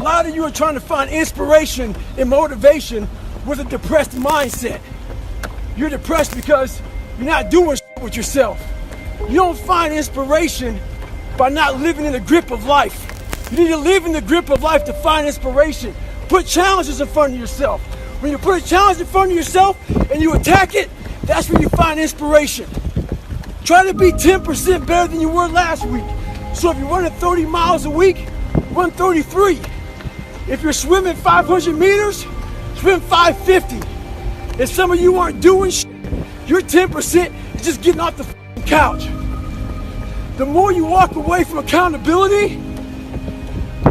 lot of you are trying to find inspiration and motivation with a depressed mindset. You're depressed because you're not doing shit with yourself. You don't find inspiration by not living in the grip of life. You need to live in the grip of life to find inspiration. Put challenges in front of yourself. When you put a challenge in front of yourself and you attack it, that's when you find inspiration. Try to be 10% better than you were last week. So if you're running 30 miles a week, run 33. If you're swimming 500 meters, swim 550. If some of you aren't doing shit, your 10% is just getting off the couch. The more you walk away from accountability,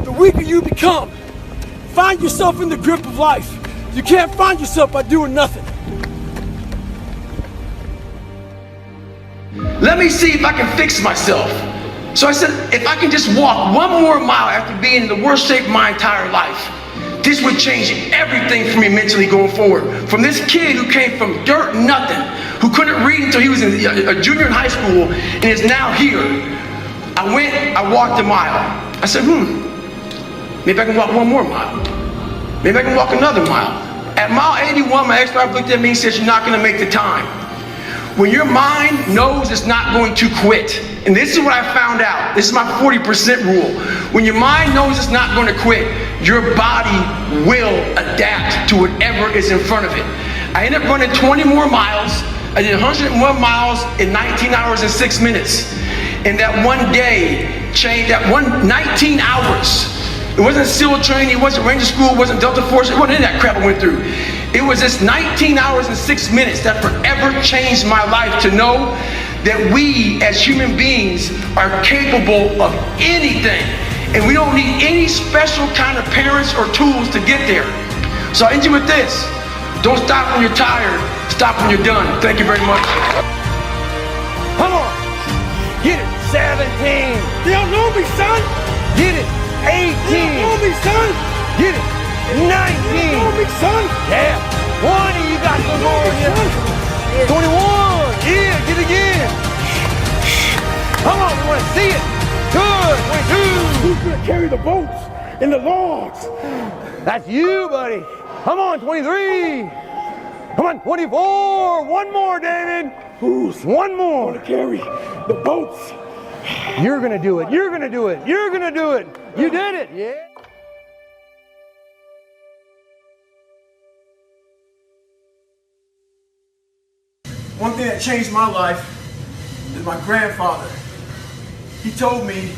the weaker you become. Find yourself in the grip of life. You can't find yourself by doing nothing. Let me see if I can fix myself. So I said, if I can just walk one more mile after being in the worst shape of my entire life, this would change everything for me mentally going forward. From this kid who came from dirt, nothing, who couldn't read until he was a junior in high school and is now here. I walked a mile. I said, maybe I can walk one more mile. Maybe I can walk another mile. At mile 81, my ex-wife looked at me and said, you're not gonna make the time. When your mind knows it's not going to quit, and this is what I found out, this is my 40% rule. When your mind knows it's not going to quit, your body will adapt to whatever is in front of it. I ended up running 20 more miles. I did 101 miles in 19 hours and 6 minutes. And that one day changed, that 19 hours. It wasn't SEAL training, it wasn't Ranger School, it wasn't Delta Force, it wasn't any of that crap I went through. It was this 19 hours and 6 minutes that forever changed my life to know that we as human beings are capable of anything. And we don't need any special kind of parents or tools to get there. So I end you with this. Don't stop when you're tired, stop when you're done. Thank you very much. Come on, get it, 17. They don't know me, son. Get it, 18. They don't know me, son. Get it, 19. They don't know me, son. Yeah, 20, you got some more in you. 21, yeah, get it again. Come on, we want to see it. Good, 22. Who's gonna carry the boats and the logs? That's you, buddy. Come on, 23. Come on, 24. One more, David. Who's one more to carry the boats? You're gonna do it. You're gonna do it. You're gonna do it. You did it. Yeah. One thing that changed my life is my grandfather. He told me,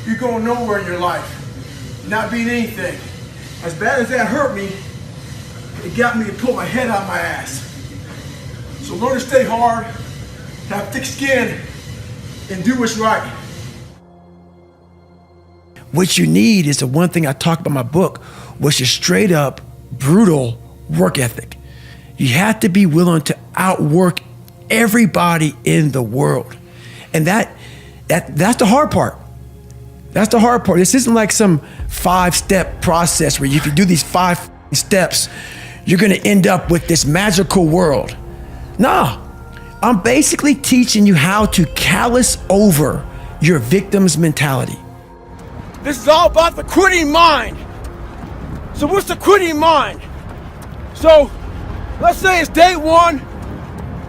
you're going nowhere in your life, not being anything. As bad as that hurt me, it got me to pull my head out of my ass. So learn to stay hard, have thick skin, and do what's right. What you need is the one thing I talk about in my book, which is straight up, brutal work ethic. You have to be willing to outwork everybody in the world. And that's the hard part. That's the hard part. This isn't like some 5-step process where if you do these 5 steps, you're gonna end up with this magical world. Nah, I'm basically teaching you how to callous over your victim's mentality. This is all about the quitting mind. So what's the quitting mind? So let's say it's day 1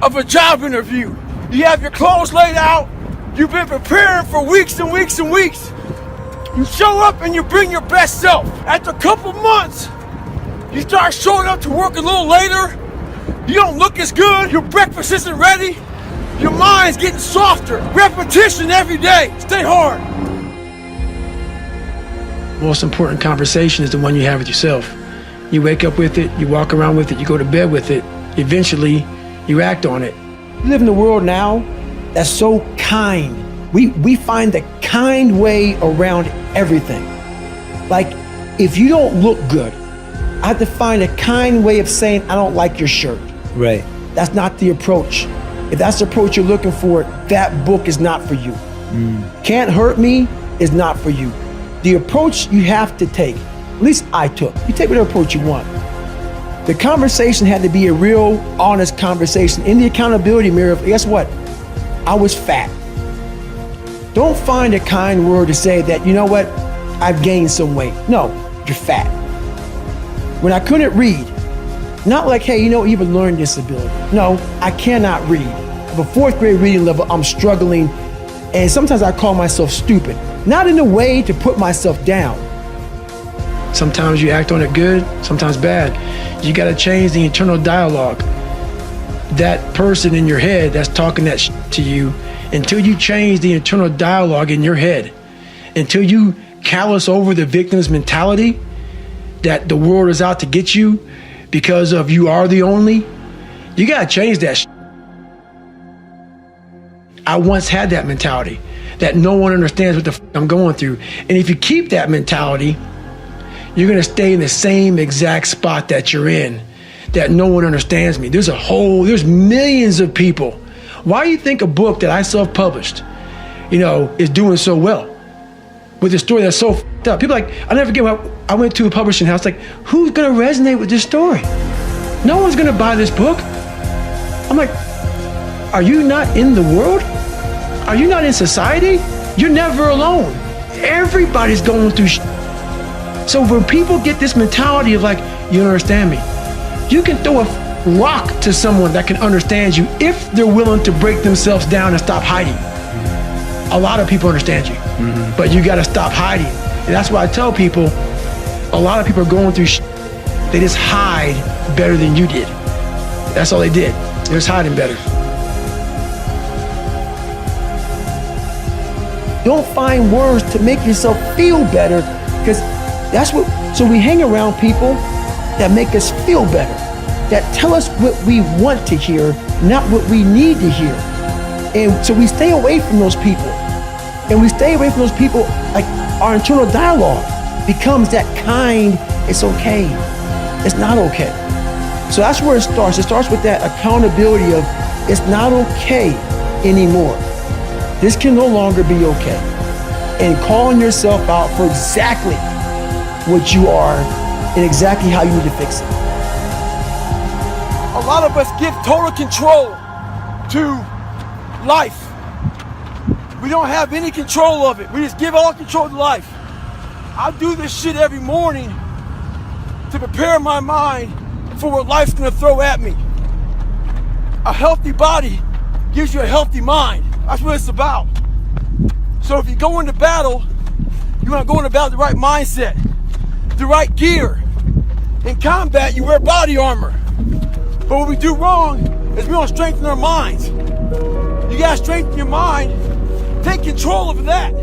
of a job interview. You have your clothes laid out. You've been preparing for weeks and weeks and weeks. You show up and you bring your best self. After a couple months, you start showing up to work a little later. You don't look as good. Your breakfast isn't ready. Your mind's getting softer. Repetition every day. Stay hard. Most important conversation is the one you have with yourself. You wake up with it, you walk around with it, you go to bed with it. Eventually, you act on it. We live in a world now that's so kind. We find the kind way around everything. Like, if you don't look good, I have to find a kind way of saying, I don't like your shirt. Right. That's not the approach. If that's the approach you're looking for, that book is not for you. Can't Hurt Me is not for you. The approach you have to take, at least I took, you take whatever approach you want. The conversation had to be a real, honest conversation in the accountability mirror of, guess what? I was fat. Don't find a kind word to say that, you know what? I've gained some weight. No, you're fat. When I couldn't read, not like, hey, you know, you have a learning disability. No, I cannot read. I have a fourth grade reading level, I'm struggling, and sometimes I call myself stupid. Not in a way to put myself down. Sometimes you act on it good, sometimes bad. You gotta change the internal dialogue. That person in your head that's talking that to you, until you change the internal dialogue in your head, until you callous over the victim's mentality that the world is out to get you because of you are the only, you gotta change that. I once had that mentality that no one understands what the I'm going through. And if you keep that mentality, you're gonna stay in the same exact spot that you're in, that no one understands me. There's millions of people. Why do you think a book that I self-published, is doing so well? With a story that's so f***ed up. People like, I'll never forget when I went to a publishing house, like, who's gonna resonate with this story? No one's gonna buy this book. I'm like, are you not in the world? Are you not in society? You're never alone. Everybody's going through So when people get this mentality of like, you don't understand me, you can throw a rock to someone that can understand you if they're willing to break themselves down and stop hiding. A lot of people understand you, but you gotta stop hiding. And that's why I tell people, a lot of people are going through they just hide better than you did. That's all they did. They're just hiding better. Don't find words to make yourself feel better, because so we hang around people that make us feel better, that tell us what we want to hear, not what we need to hear. And so we stay away from those people. And we stay away from those people, like our internal dialogue becomes that kind, it's okay, it's not okay. So that's where it starts. It starts with that accountability of, it's not okay anymore. This can no longer be okay. And calling yourself out for exactly what you are and exactly how you need to fix it. A lot of us give total control to life. We don't have any control of it. We just give all control to life. I do this shit every morning to prepare my mind for what life's gonna throw at me. A healthy body gives you a healthy mind. That's what it's about. So if you go into battle, you wanna go into battle with the right mindset, the right gear. In combat, you wear body armor. But what we do wrong is we don't strengthen our minds. You gotta strengthen your mind. Take control of that.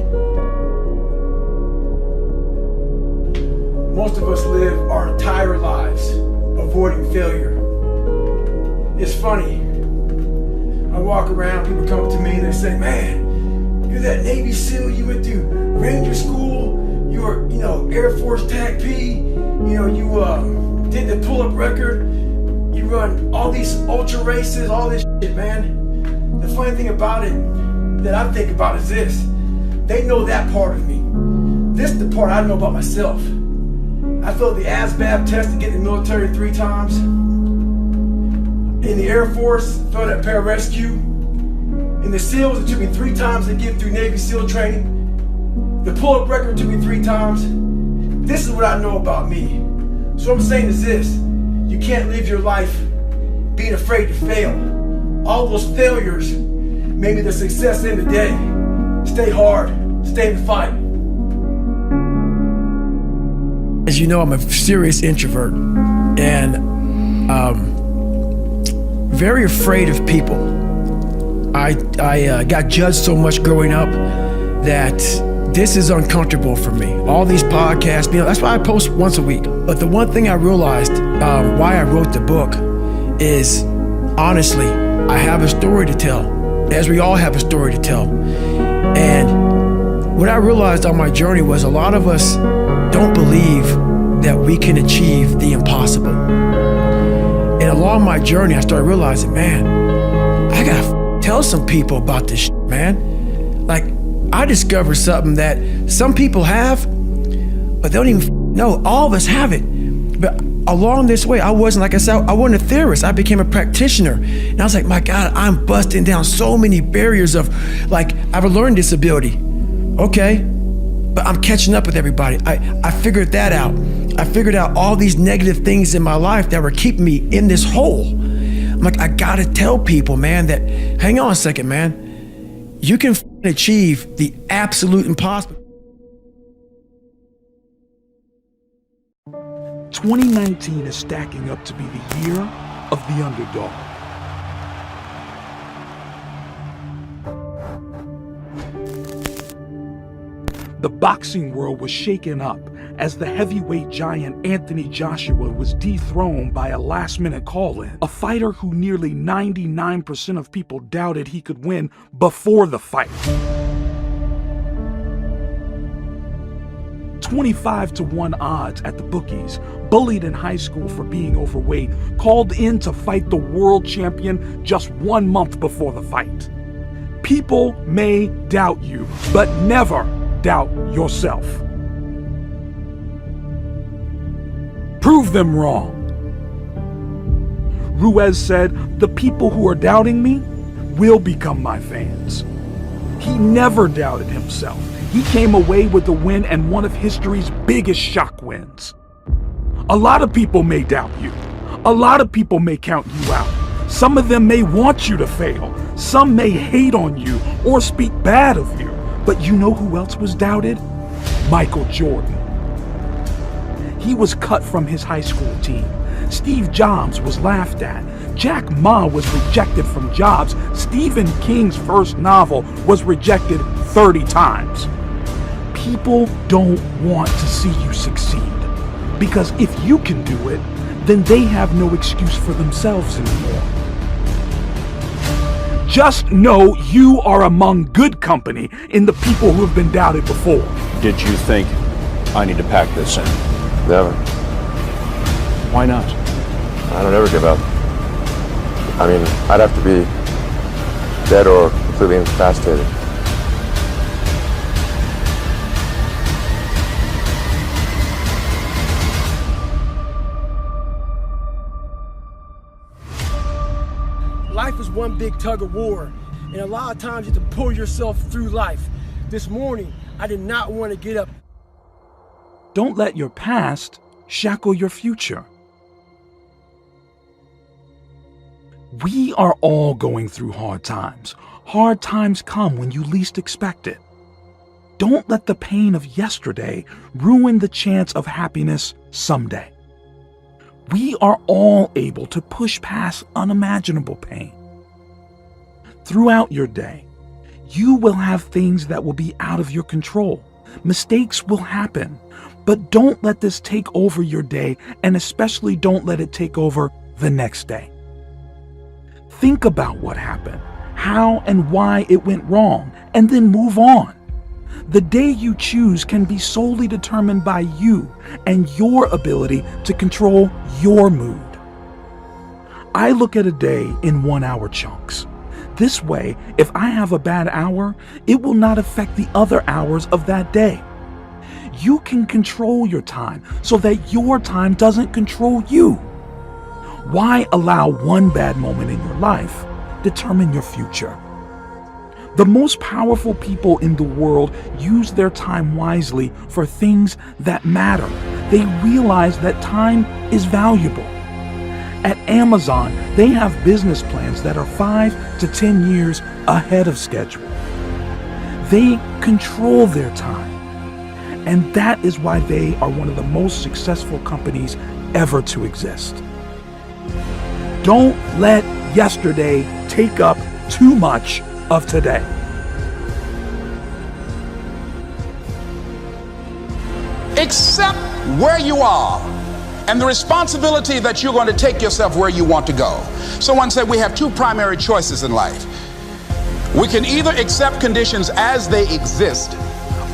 Most of us live our entire lives avoiding failure. It's funny. I walk around, people come up to me and they say, man, you're that Navy SEAL, you went through Ranger School, you were, Air Force TAC P, you did the pull-up record, you run all these ultra races, all this shit, man. The funny thing about it that I think about is this. They know that part of me. This is the part I know about myself. I failed the ASVAB test to get in the military 3 times. In the Air Force, failed at pararescue. In the SEALs, it took me 3 times to get through Navy SEAL training. The pull-up record took me 3 times. This is what I know about me. So what I'm saying is this. You can't live your life being afraid to fail. All those failures made me the success in the day. Stay hard, stay in the fight. As you know, I'm a serious introvert and very afraid of people. I got judged so much growing up that this is uncomfortable for me. All these podcasts, that's why I post once a week. But the one thing I realized why I wrote the book is, honestly, I have a story to tell, as we all have a story to tell. And what I realized on my journey was a lot of us don't believe that we can achieve the impossible. And along my journey, I started realizing, man, I gotta tell some people about this shit, man. Like, I discovered something that some people have, but they don't even know. All of us have it. But along this way, I wasn't, like I said, I wasn't a theorist. I became a practitioner. And I was like, my God, I'm busting down so many barriers of, like, I have a learning disability. Okay, but I'm catching up with everybody. I figured that out. I figured out all these negative things in my life that were keeping me in this hole. I'm like, I gotta tell people, man, that hang on a second, man. You can achieve the absolute impossible. 2019 is stacking up to be the year of the underdog. The boxing world was shaken up as the heavyweight giant Anthony Joshua was dethroned by a last-minute call-in, a fighter who nearly 99% of people doubted he could win before the fight. 25-1 odds at the bookies, bullied in high school for being overweight, called in to fight the world champion just 1 month before the fight. People may doubt you, but never doubt yourself. Prove them wrong. Ruiz said, "The people who are doubting me will become my fans." He never doubted himself. He came away with the win and one of history's biggest shock wins. A lot of people may doubt you. A lot of people may count you out. Some of them may want you to fail. Some may hate on you or speak bad of you. But you know who else was doubted? Michael Jordan. He was cut from his high school team. Steve Jobs was laughed at. Jack Ma was rejected from jobs. Stephen King's first novel was rejected 30 times. People don't want to see you succeed, because if you can do it, then they have no excuse for themselves anymore. Just know you are among good company in the people who have been doubted before. Did you think I need to pack this in? Never. Why not? I don't ever give up. I mean, I'd have to be dead or completely incapacitated. Life is one big tug of war, and a lot of times you have to pull yourself through life. This morning, I did not want to get up. Don't let your past shackle your future. We are all going through hard times. Hard times come when you least expect it. Don't let the pain of yesterday ruin the chance of happiness someday. We are all able to push past unimaginable pain. Throughout your day, you will have things that will be out of your control. Mistakes will happen, but don't let this take over your day, and especially don't let it take over the next day. Think about what happened, how and why it went wrong, and then move on. The day you choose can be solely determined by you and your ability to control your mood. I look at a day in 1 hour chunks. This way, if I have a bad hour, it will not affect the other hours of that day. You can control your time so that your time doesn't control you. Why allow one bad moment in your life determine your future? The most powerful people in the world use their time wisely for things that matter. They realize that time is valuable. At Amazon, they have business plans that are 5 to 10 years ahead of schedule. They control their time. And that is why they are one of the most successful companies ever to exist. Don't let yesterday take up too much of today. Accept where you are and the responsibility that you're going to take yourself where you want to go. Someone said we have two primary choices in life. We can either accept conditions as they exist,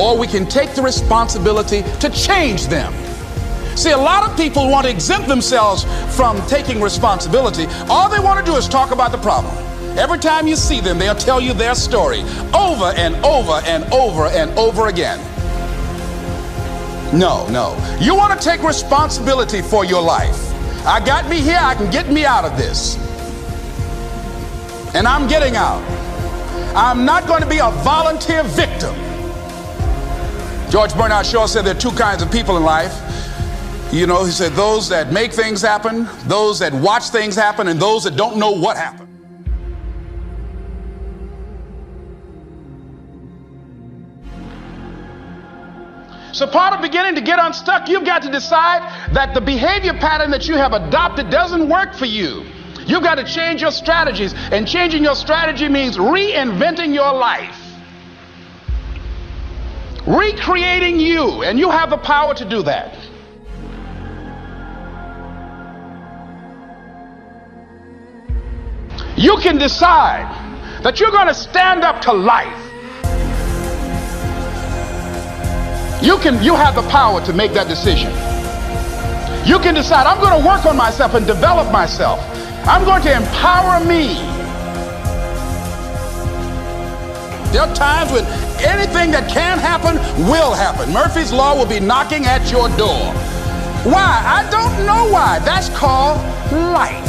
or we can take the responsibility to change them. See, a lot of people want to exempt themselves from taking responsibility. All they want to do is talk about the problem. Every time you see them, they'll tell you their story over and over and over and over again. No. You want to take responsibility for your life. I got me here, I can get me out of this. And I'm getting out. I'm not going to be a volunteer victim. George Bernard Shaw said there are two kinds of people in life. You know, he said those that make things happen, those that watch things happen, and those that don't know what happened. So part of beginning to get unstuck, you've got to decide that the behavior pattern that you have adopted doesn't work for you. You've got to change your strategies, and changing your strategy means reinventing your life. Recreating you, and you have the power to do that. You can decide that you're going to stand up to life. You have the power to make that decision. You can decide, I'm going to work on myself and develop myself. I'm going to empower me. There are times when anything that can happen will happen. Murphy's Law will be knocking at your door. Why? I don't know why. That's called life.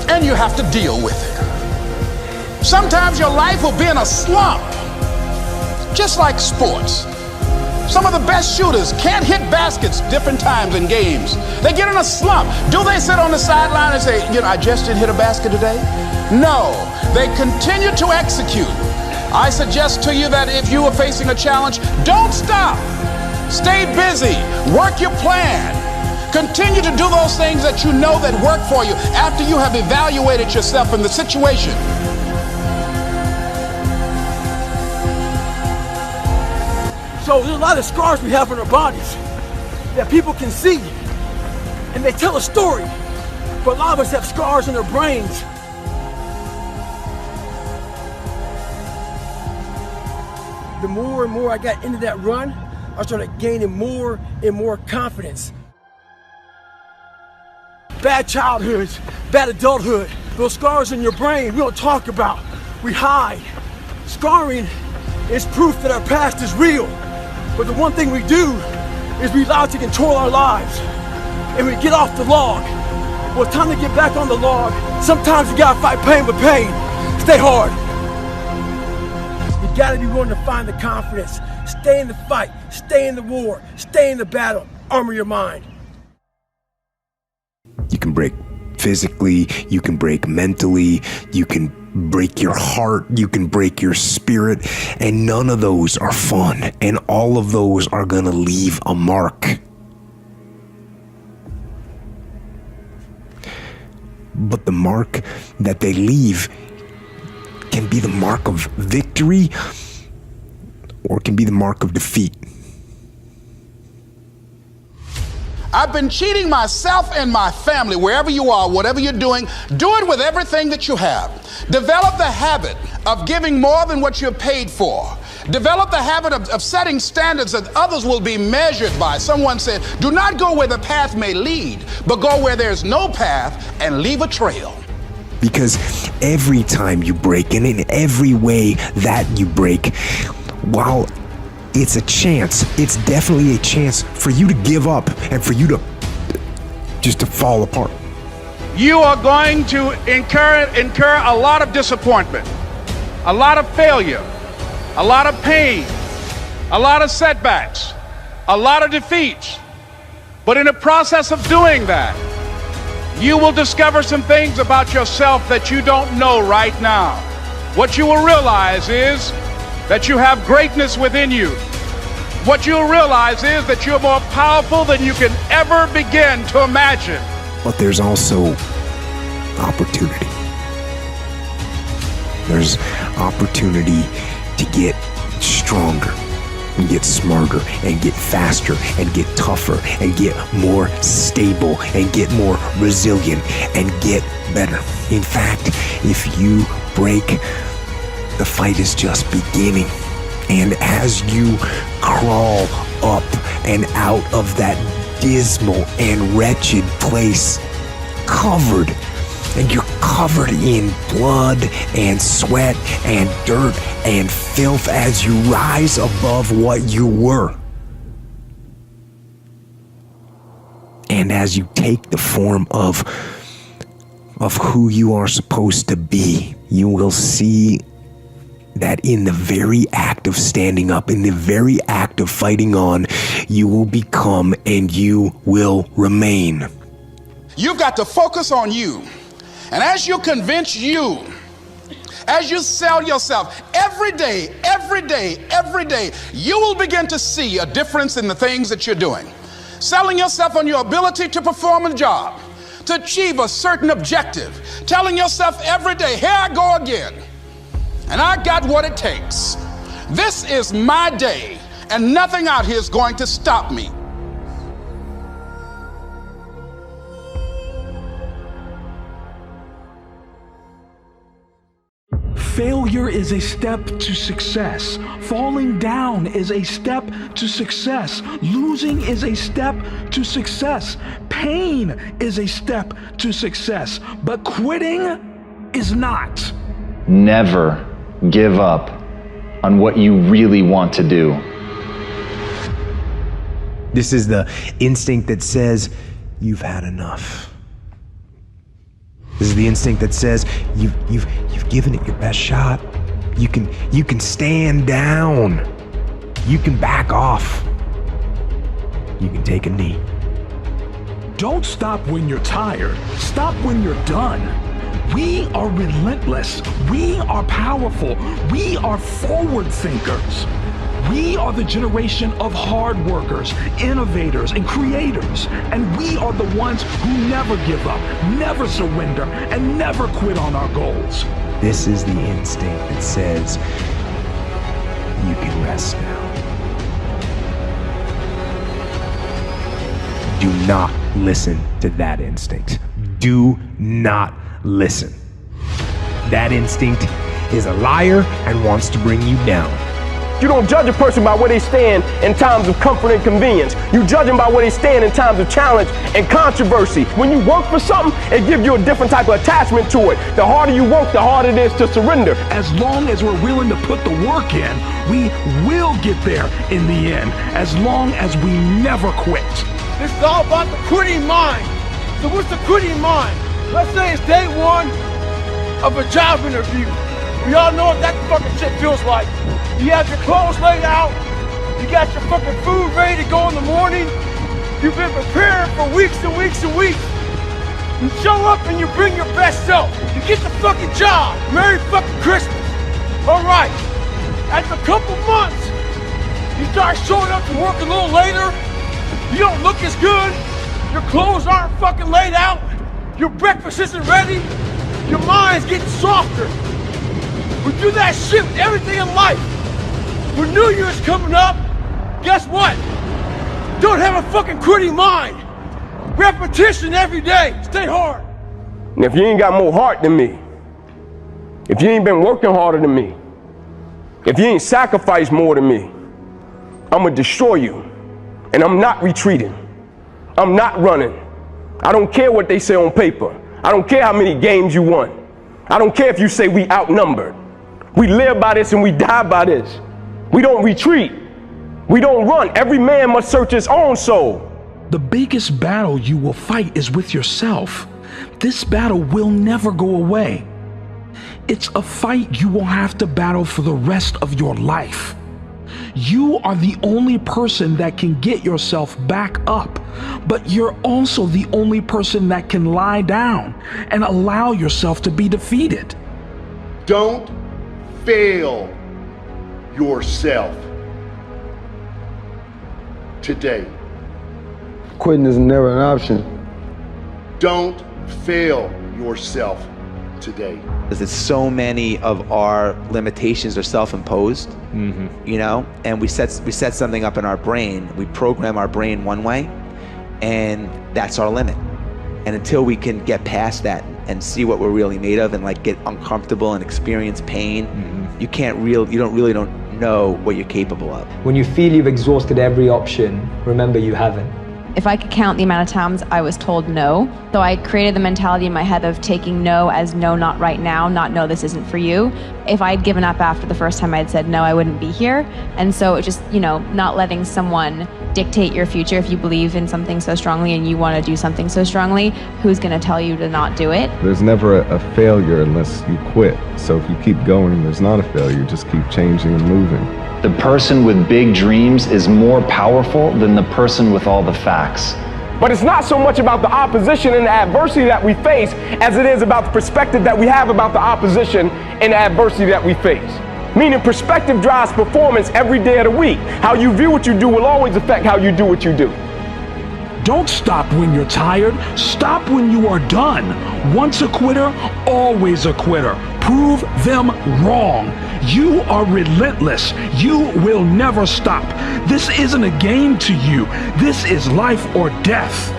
And you have to deal with it. Sometimes your life will be in a slump, just like sports. Some of the best shooters can't hit baskets different times in games. They get in a slump. Do they sit on the sideline and say, you know, I just didn't hit a basket today? No, they continue to execute. I suggest to you that if you are facing a challenge, don't stop. Stay busy. Work your plan. Continue to do those things that you know that work for you after you have evaluated yourself in the situation. So there's a lot of scars we have on our bodies that people can see, and they tell a story. But a lot of us have scars in our brains. The more and more I got into that run, I started gaining more and more confidence. Bad childhoods, bad adulthood, those scars in your brain we don't talk about, we hide. Scarring is proof that our past is real. But the one thing we do is we allow it to control our lives. And we get off the log. Well, it's time to get back on the log. Sometimes you gotta fight pain with pain. Stay hard. You gotta be willing to find the confidence. Stay in the fight, stay in the war, stay in the battle. Armor your mind. You can break physically, you can break mentally, you can break your heart, you can break your spirit, and none of those are fun, and all of those are gonna leave a mark. But the mark that they leave can be the mark of victory, or it can be the mark of defeat. I've been cheating myself and my family. Wherever you are, whatever you're doing, do it with everything that you have. Develop the habit of giving more than what you're paid for. Develop the habit of setting standards that others will be measured by. Someone said, do not go where the path may lead, but go where there's no path and leave a trail. Because every time you break, and in every way that you break, while it's a chance, it's definitely a chance for you to give up and for you to just to fall apart. You are going to incur a lot of disappointment, a lot of failure, a lot of pain, a lot of setbacks, a lot of defeats. But in the process of doing that, you will discover some things about yourself that you don't know right now. What you will realize is that you have greatness within you. What you'll realize is that you're more powerful than you can ever begin to imagine. But there's also opportunity. There's opportunity to get stronger and get smarter and get faster and get tougher and get more stable and get more resilient and get better. In fact, if you break, the fight is just beginning. And as you crawl up and out of that dismal and wretched place, covered, and you're covered in blood and sweat and dirt and filth as you rise above what you were. And as you take the form of who you are supposed to be, you will see that in the very act of standing up, in the very act of fighting on, you will become and you will remain. You've got to focus on you. And as you convince you, as you sell yourself every day, you will begin to see a difference in the things that you're doing. Selling yourself on your ability to perform a job, to achieve a certain objective, telling yourself every day, here I go again, and I got what it takes. This is my day, and nothing out here is going to stop me. Failure is a step to success. Falling down is a step to success. Losing is a step to success. Pain is a step to success. But quitting is not. Never give up on what you really want to do. This is the instinct that says, you've had enough. This is the instinct that says, you've given it your best shot. You can stand down. You can back off. You can take a knee. Don't stop when you're tired. Stop when you're done. We are relentless. We are powerful. We are forward thinkers. We are the generation of hard workers, innovators, and creators. And we are the ones who never give up, never surrender, and never quit on our goals. This is the instinct that says, you can rest now. Do not listen to that instinct. Do not listen. That instinct is a liar and wants to bring you down. You don't judge a person by where they stand in times of comfort and convenience. You judge them by where they stand in times of challenge and controversy. When you work for something, it gives you a different type of attachment to it. The harder you work, the harder it is to surrender. As long as we're willing to put the work in, we will get there in the end, as long as we never quit. This is all about the quitting mind. So what's the quitting mind? Let's say it's day one of a job interview. We all know what that fucking shit feels like. You have your clothes laid out. You got your fucking food ready to go in the morning. You've been preparing for weeks and weeks and weeks. You show up and you bring your best self. You get the fucking job. Merry fucking Christmas. All right. After a couple months, you start showing up to work a little later. You don't look as good. Your clothes aren't fucking laid out. Your breakfast isn't ready. Your mind's getting softer. We do that shit with everything in life. When New Year's coming up, guess what? Don't have a fucking quitting mind. Repetition every day. Stay hard. And if you ain't got more heart than me, if you ain't been working harder than me, if you ain't sacrificed more than me, I'm gonna destroy you. And I'm not retreating. I'm not running. I don't care what they say on paper. I don't care how many games you won. I don't care if you say we outnumbered. We live by this and we die by this. We don't retreat. We don't run. Every man must search his own soul. The biggest battle you will fight is with yourself. This battle will never go away. It's a fight you will have to battle for the rest of your life. You are the only person that can get yourself back up, but you're also the only person that can lie down and allow yourself to be defeated. Don't fail yourself today. Quitting is never an option. Don't fail yourself today. Because so many of our limitations are self-imposed, you know, and we set something up in our brain. We program our brain one way, and that's our limit. And until we can get past that and see what we're really made of, and like get uncomfortable and experience pain, you don't know what you're capable of. When you feel you've exhausted every option, remember you haven't. if I could count the amount of times I was told no, so I created the mentality in my head of taking no as no, not right now, not no, this isn't for you. If I'd given up after the first time I'd said no, I wouldn't be here. And so it just, not letting someone dictate your future. If you believe in something so strongly and you want to do something so strongly, who's going to tell you to not do it? There's never a failure unless you quit. So if you keep going, there's not a failure. Just keep changing and moving. The person with big dreams is more powerful than the person with all the facts. But it's not so much about the opposition and the adversity that we face as it is about the perspective that we have about the opposition and the adversity that we face. Meaning perspective drives performance every day of the week. How you view what you do will always affect how you do what you do. Don't stop when you're tired. Stop when you are done. Once a quitter, always a quitter. Prove them wrong. You are relentless. You will never stop. This isn't a game to you. This is life or death.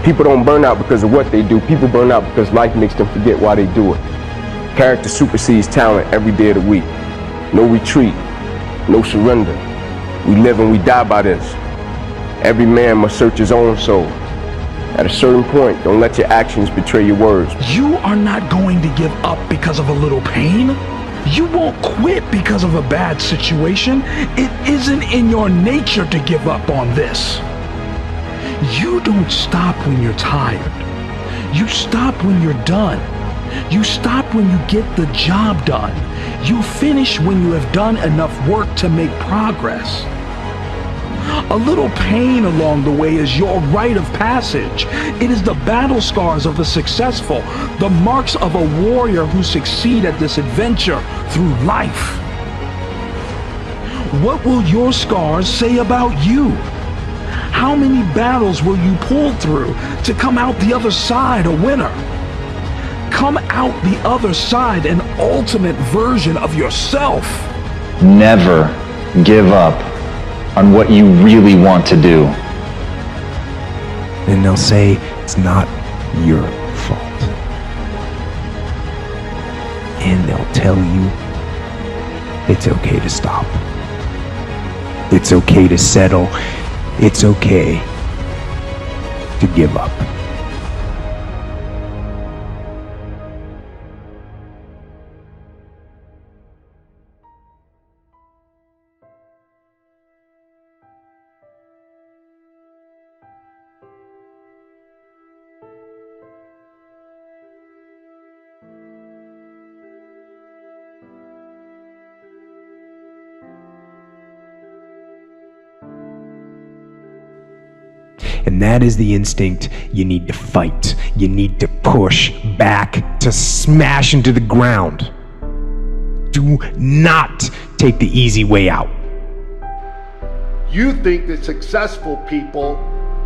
People don't burn out because of what they do. People burn out because life makes them forget why they do it. Character supersedes talent every day of the week. No retreat, no surrender. We live and we die by this. Every man must search his own soul. At a certain point, don't let your actions betray your words. You are not going to give up because of a little pain. You won't quit because of a bad situation. It isn't in your nature to give up on this. You don't stop when you're tired. You stop when you're done. You stop when you get the job done. You finish when you have done enough work to make progress. A little pain along the way is your rite of passage. It is the battle scars of the successful, the marks of a warrior who succeed at this adventure through life. What will your scars say about you? How many battles will you pull through to come out the other side a winner? Come out the other side an ultimate version of yourself. Never give up on what you really want to do. And they'll say it's not your fault. And they'll tell you it's okay to stop. It's okay to settle. It's okay to give up. And that is the instinct you need to fight. You need to push back, to smash into the ground. Do not take the easy way out. You think that successful people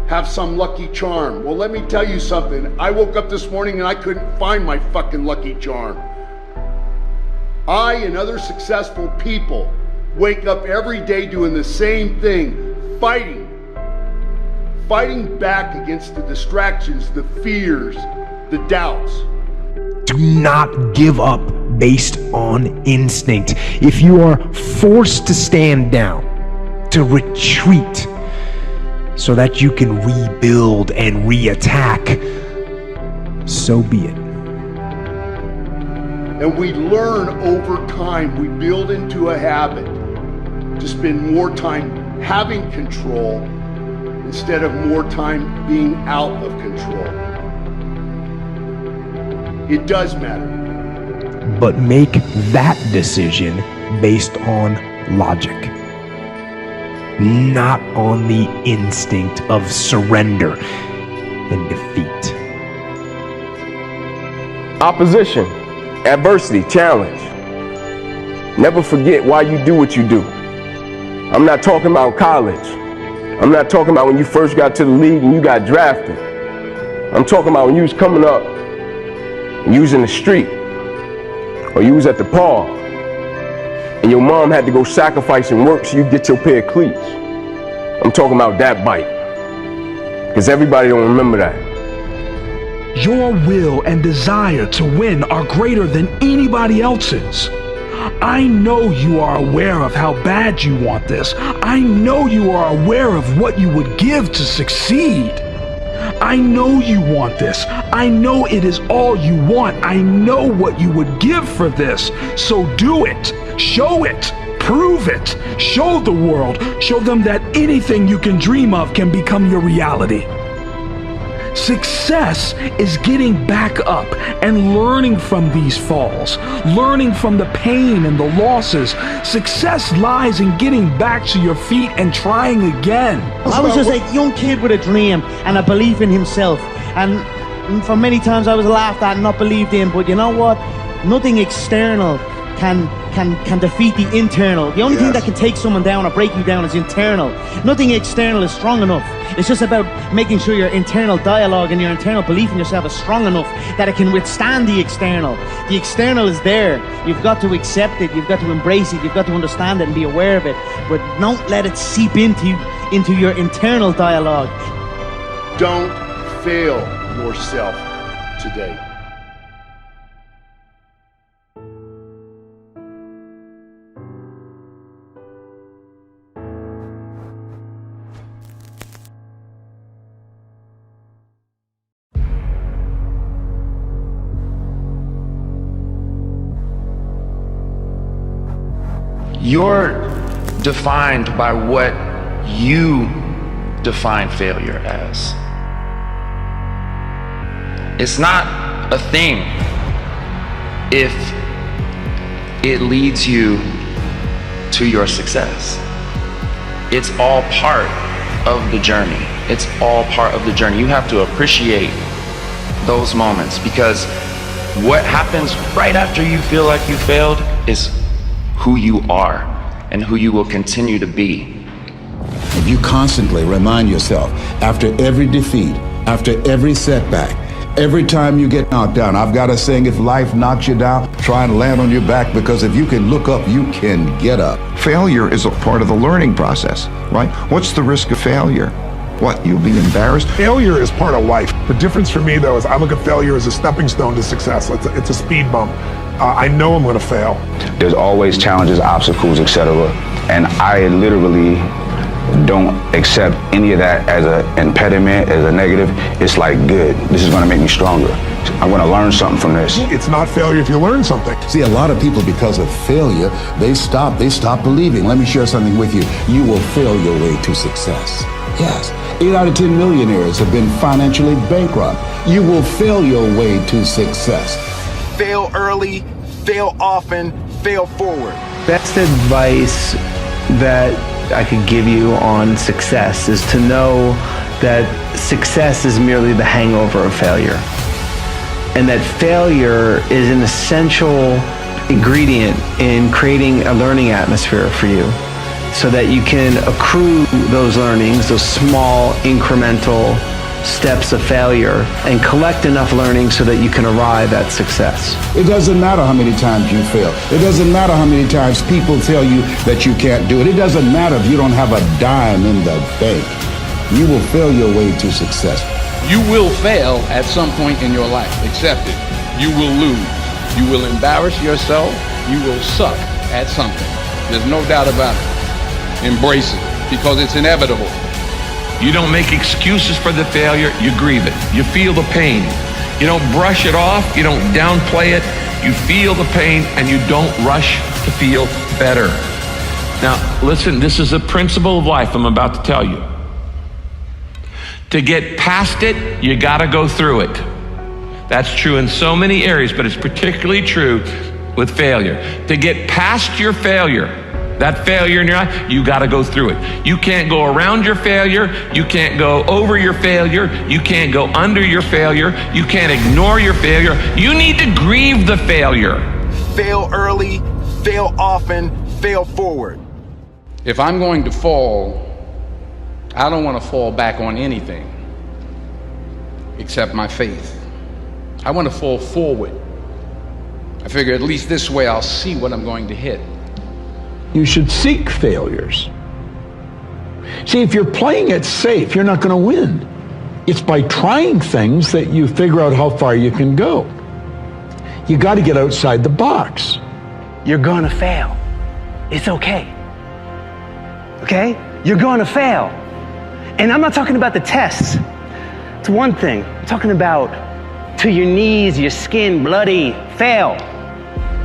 have some lucky charm. Well, let me tell you something. I woke up this morning and I couldn't find my fucking lucky charm. I and other successful people wake up every day doing the same thing, fighting back against the distractions, the fears, the doubts. Do not give up based on instinct. If you are forced to stand down, to retreat, so that you can rebuild and re-attack, so be it. And we learn over time, we build into a habit to spend more time having control instead of more time being out of control. It does matter. But make that decision based on logic, not on the instinct of surrender and defeat. Opposition, adversity, challenge. Never forget why you do what you do. I'm not talking about college. I'm not talking about when you first got to the league and you got drafted. I'm talking about when you was coming up and you was in the street or you was at the park and your mom had to go sacrifice and work so you get your pair of cleats. I'm talking about that bite, because everybody don't remember that. Your will and desire to win are greater than anybody else's. I know you are aware of how bad you want this. I know you are aware of what you would give to succeed. I know you want this. I know it is all you want. I know what you would give for this. So do it. Show it. Prove it. Show the world. Show them that anything you can dream of can become your reality. Success is getting back up and learning from these falls, learning from the pain and the losses. Success lies in getting back to your feet and trying again. I was just a young kid with a dream and a belief in himself. And for many times I was laughed at and not believed in, but you know what? Nothing external can defeat the internal. The only thing that can take someone down or break you down is internal. Nothing external is strong enough. It's just about making sure your internal dialogue and your internal belief in yourself is strong enough that it can withstand the external. The external is there. You've got to accept it. You've got to embrace it. You've got to understand it and be aware of it. But don't let it seep into your internal dialogue. Don't fail yourself today. You're defined by what you define failure as. It's not a thing if it leads you to your success. It's all part of the journey. It's all part of the journey. You have to appreciate those moments, because what happens right after you feel like you failed is who you are and who you will continue to be. If you constantly remind yourself after every defeat, after every setback, every time you get knocked down, I've got a saying, if life knocks you down, try and land on your back, because if you can look up, you can get up. Failure is a part of the learning process, right? What's the risk of failure? What, you'll be embarrassed? Failure is part of life. The difference for me, though, is I look at failure as a stepping stone to success. It's a speed bump. I know I'm going to fail. There's always challenges, obstacles, etc. And I literally don't accept any of that as an impediment, as a negative. It's like, good, this is going to make me stronger. I'm going to learn something from this. It's not failure if you learn something. See, a lot of people, because of failure, they stop believing. Let me share something with you. You will fail your way to success. Yes, 8 out of 10 millionaires have been financially bankrupt. You will fail your way to success. Fail early, fail often, fail forward. Best advice that I could give you on success is to know that success is merely the hangover of failure, and that failure is an essential ingredient in creating a learning atmosphere for you, so that you can accrue those learnings, those small incremental steps of failure, and collect enough learning so that you can arrive at success. It doesn't matter how many times you fail. It doesn't matter how many times people tell you that you can't do it. It doesn't matter if you don't have a dime in the bank. You will fail your way to success. You will fail at some point in your life. Accept it. You will lose. You will embarrass yourself. You will suck at something. There's no doubt about it. Embrace it, because it's inevitable. You don't make excuses for the failure, you grieve it. You feel the pain. You don't brush it off, you don't downplay it. You feel the pain and you don't rush to feel better. Now, listen, this is a principle of life I'm about to tell you. To get past it, you gotta go through it. That's true in so many areas, but it's particularly true with failure. To get past your failure, that failure in your life, you got to go through it. You can't go around your failure. You can't go over your failure. You can't go under your failure. You can't ignore your failure. You need to grieve the failure. Fail early, fail often, fail forward. If I'm going to fall, I don't want to fall back on anything except my faith. I want to fall forward. I figure at least this way I'll see what I'm going to hit. You should seek failures. See, if you're playing it safe, you're not going to win. It's by trying things that you figure out how far you can go. You got to get outside the box. you're gonna fail. It's okay. Okay? You're gonna fail. And I'm not talking about the tests. It's one thing. I'm talking about to your knees, your skin, bloody, fail.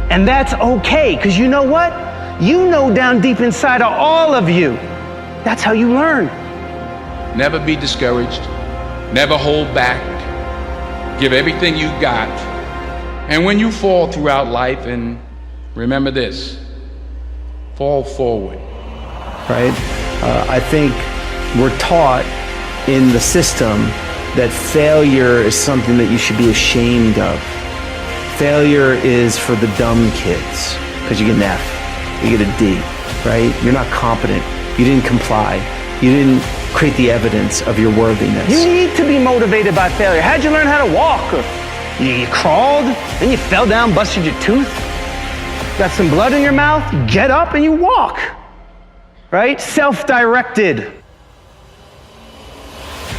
And that's okay, because you know what? You know down deep inside of all of you, that's how you learn. Never be discouraged. Never hold back. Give everything you got. And when you fall throughout life, and remember this, fall forward. Right? I think we're taught in the system that failure is something that you should be ashamed of. Failure is for the dumb kids, because you get an F, you get a D, right? You're not competent. You didn't comply. You didn't create the evidence of your worthiness. You need to be motivated by failure. How'd you learn how to walk? You crawled, then you fell down, busted your tooth, got some blood in your mouth, you get up and you walk, right? Self-directed.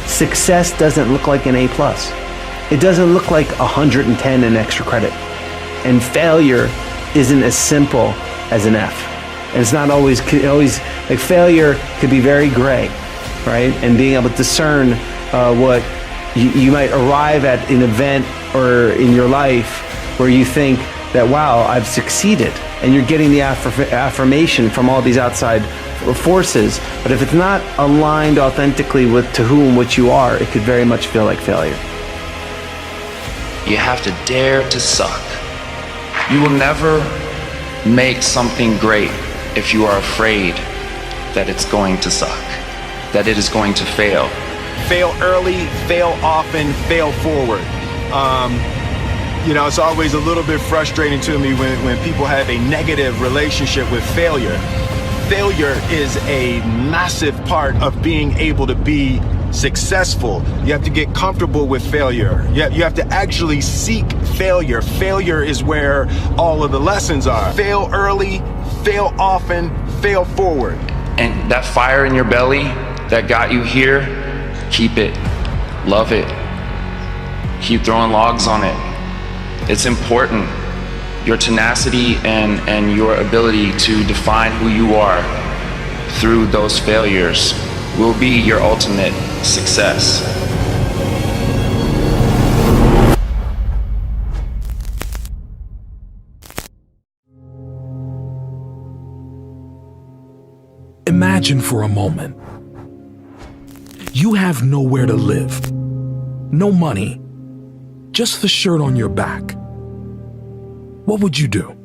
Success doesn't look like an A+. It doesn't look like 110 in extra credit. And failure isn't as simple as an F. And it's not always, like failure could be very gray, right? And being able to discern what you might arrive at an event or in your life where you think that, wow, I've succeeded. And you're getting the affirmation from all these outside forces. But if it's not aligned authentically with to whom what you are, it could very much feel like failure. You have to dare to suck. You will never make something great if you are afraid that it's going to suck, that it is going to fail. Fail early, fail often, fail forward. You know, it's always a little bit frustrating to me when people have a negative relationship with failure. Failure is a massive part of being able to be successful. You have to get comfortable with failure. You have to actually seek failure. Failure is where all of the lessons are. Fail early, fail often, fail forward. And that fire in your belly that got you here, keep it, love it, keep throwing logs on it. It's important. Your tenacity and your ability to define who you are through those failures will be your ultimate success. Imagine for a moment. You have nowhere to live, no money, just the shirt on your back. What would you do?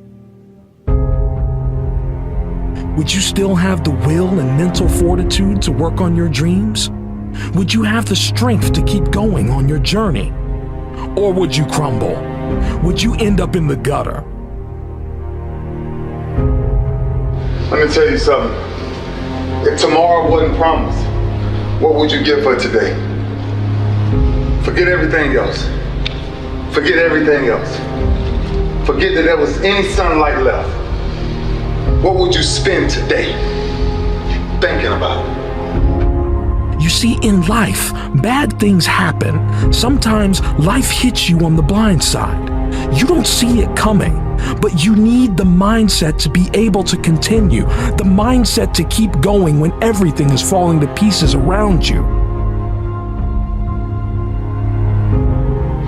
Would you still have the will and mental fortitude to work on your dreams? Would you have the strength to keep going on your journey? Or would you crumble? Would you end up in the gutter? Let me tell you something. If tomorrow wasn't promised, what would you give for today? Forget everything else. Forget everything else. Forget that there was any sunlight left. What would you spend today thinking about? You see, in life, bad things happen. Sometimes life hits you on the blind side. You don't see it coming, but you need the mindset to be able to continue, the mindset to keep going when everything is falling to pieces around you.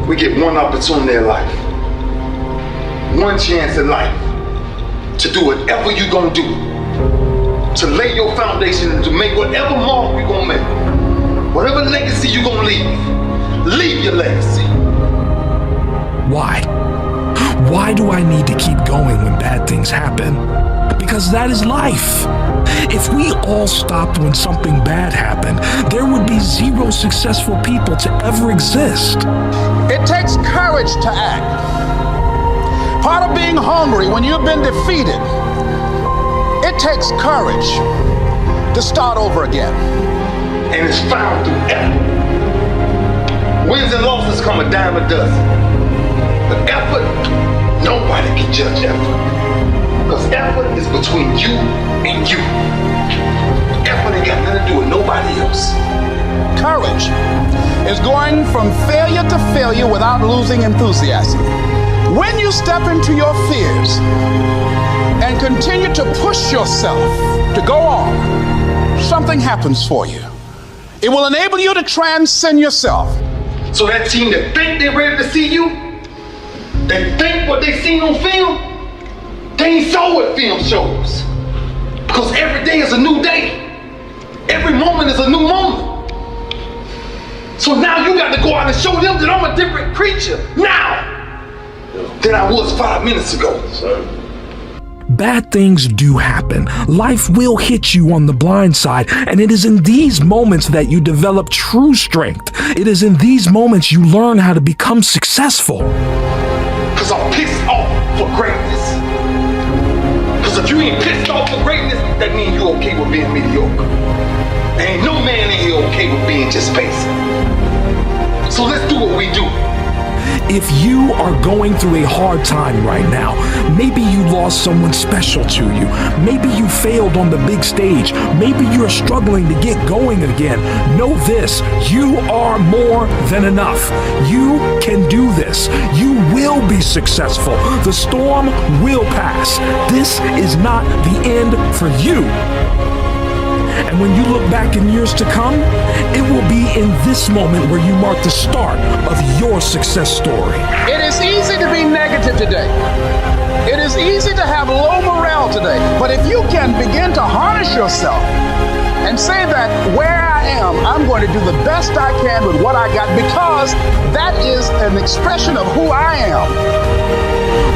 We get one opportunity in life, one chance in life to do whatever you're gonna do, to lay your foundation and to make whatever mark you're gonna make, whatever legacy you're gonna leave your legacy. Why? Why do I need to keep going when bad things happen? Because that is life. If we all stopped when something bad happened, there would be zero successful people to ever exist. It takes courage to act. Part of being hungry when you've been defeated, it takes courage to start over again. And it's found through effort. Wins and losses come a dime a dozen. But effort, nobody can judge effort. Because effort is between you and you. Effort ain't got nothing to do with nobody else. Courage is going from failure to failure without losing enthusiasm. When you step into your fears and continue to push yourself to go on, something happens for you. It will enable you to transcend yourself. So that team that think they're ready to see you, they think what they seen on film, they ain't saw what film shows. Because every day is a new day. Every moment is a new moment. So now you got to go out and show them that I'm a different creature now than I was 5 minutes ago. Bad things do happen. Life will hit you on the blind side, and it is in these moments that you develop true strength. It is in these moments you learn how to become successful. Because I'm pissed off for greatness. Because if you ain't pissed off for greatness, that means you okay with being mediocre. Ain't no man in here okay with being just basic. So let's do what we do. If you are going through a hard time right now, maybe you lost someone special to you, maybe you failed on the big stage, maybe you're struggling to get going again, know this: you are more than enough. You can do this. You will be successful. The storm will pass. This is not the end for you. And when you look back in years to come, it will be in this moment where you mark the start of your success story. It is easy to be negative today. It is easy to have low morale today. But if you can begin to harness yourself and say that where I am, I'm going to do the best I can with what I got, because that is an expression of who I am.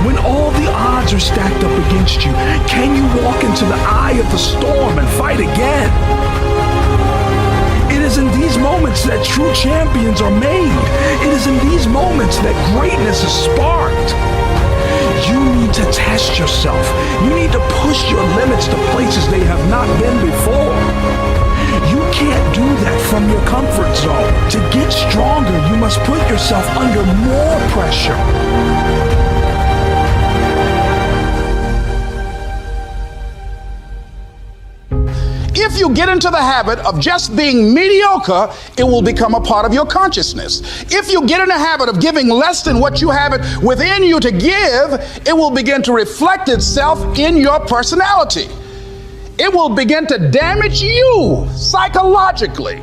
When all the odds are stacked up against you, can you walk into the eye of the storm and fight again? It is in these moments that true champions are made. It is in these moments that greatness is sparked. You need to test yourself. You need to push your limits to places they have not been before. You can't do that from your comfort zone. To get stronger, you must put yourself under more pressure. If you get into the habit of just being mediocre, it will become a part of your consciousness. If you get in the habit of giving less than what you have it within you to give, it will begin to reflect itself in your personality. It will begin to damage you psychologically.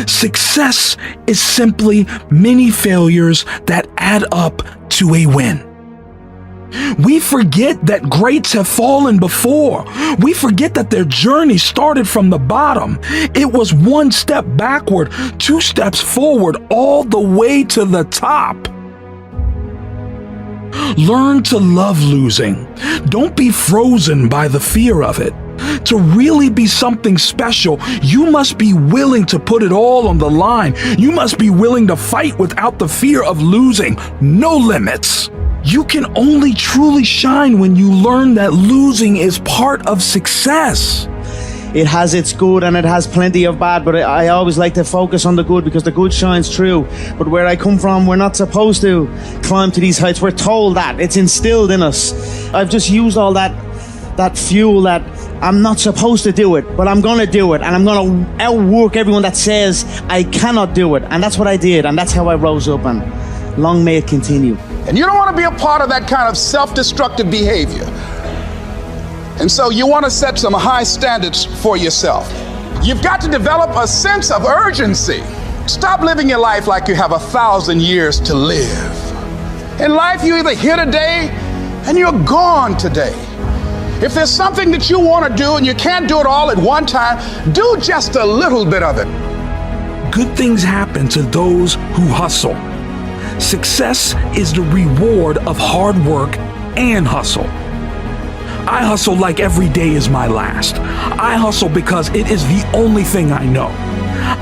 Success is simply many failures that add up to a win. We forget that greats have fallen before. We forget that their journey started from the bottom. It was one step backward, 2 steps forward, all the way to the top. Learn to love losing. Don't be frozen by the fear of it. To really be something special, you must be willing to put it all on the line. You must be willing to fight without the fear of losing. No limits. You can only truly shine when you learn that losing is part of success. It has its good and it has plenty of bad, but I always like to focus on the good because the good shines through. But where I come from, we're not supposed to climb to these heights. We're told that. It's instilled in us. I've just used all that fuel that I'm not supposed to do it, but I'm going to do it, and I'm going to outwork everyone that says I cannot do it. And that's what I did, and that's how I rose up, and long may it continue. And you don't want to be a part of that kind of self-destructive behavior. And so you want to set some high standards for yourself. You've got to develop a sense of urgency. Stop living your life like you have 1,000 years to live. In life, you're either here today and you're gone today. If there's something that you want to do and you can't do it all at one time, do just a little bit of it. Good things happen to those who hustle. Success is the reward of hard work and hustle. I hustle like every day is my last. I hustle because it is the only thing I know.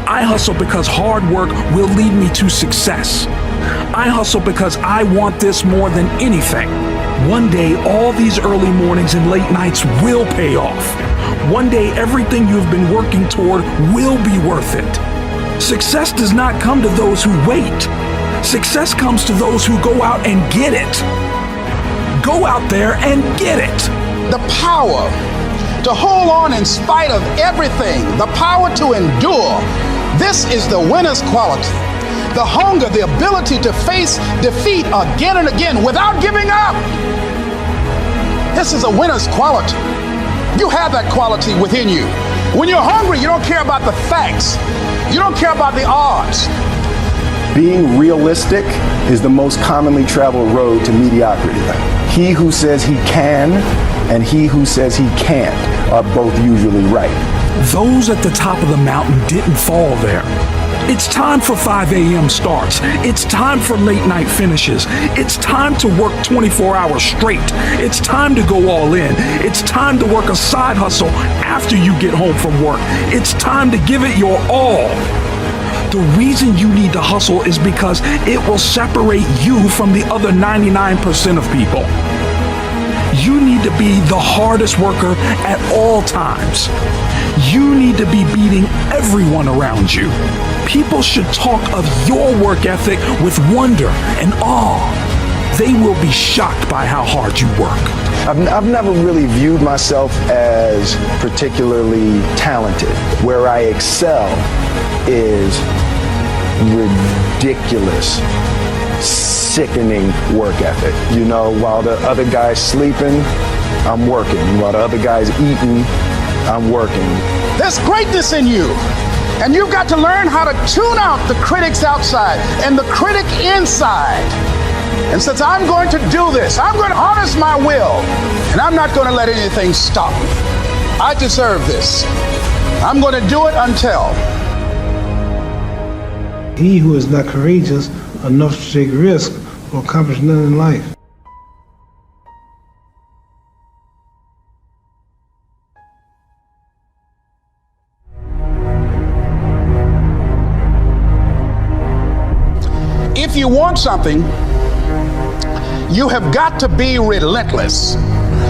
I hustle because hard work will lead me to success. I hustle because I want this more than anything. One day, all these early mornings and late nights will pay off. One day, everything you've been working toward will be worth it. Success does not come to those who wait. Success comes to those who go out and get it. Go out there and get it. The power to hold on in spite of everything, the power to endure. This is the winner's quality. The hunger, the ability to face defeat again and again without giving up. This is a winner's quality. You have that quality within you. When you're hungry, you don't care about the facts. You don't care about the odds. Being realistic is the most commonly traveled road to mediocrity. He who says he can and he who says he can't are both usually right. Those at the top of the mountain didn't fall there. It's time for 5 a.m. starts. It's time for late night finishes. It's time to work 24 hours straight. It's time to go all in. It's time to work a side hustle after you get home from work. It's time to give it your all. The reason you need to hustle is because it will separate you from the other 99% of people. You need to be the hardest worker at all times. You need to be beating everyone around you. People should talk of your work ethic with wonder and awe. They will be shocked by how hard you work. I've never really viewed myself as particularly talented. Where I excel is ridiculous, sickening work ethic. You know, while the other guy's sleeping, I'm working. While the other guy's eating, I'm working. There's greatness in you. And you've got to learn how to tune out the critics outside and the critic inside. And since I'm going to do this, I'm going to harness my will, and I'm not going to let anything stop me. I deserve this. I'm going to do it until. He who is not courageous enough to take risk will accomplish nothing in life. If you want something, you have got to be relentless.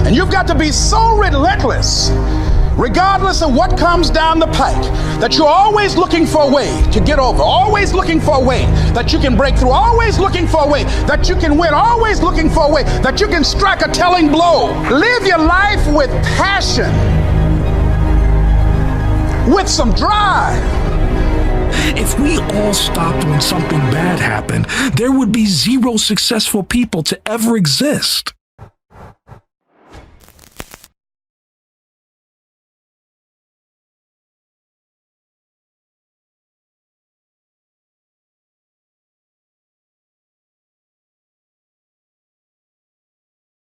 And you've got to be so relentless, regardless of what comes down the pike, that you're always looking for a way to get over, always looking for a way that you can break through, always looking for a way that you can win, always looking for a way that you can strike a telling blow. Live your life with passion, with some drive. If we all stopped when something bad happened, there would be zero successful people to ever exist.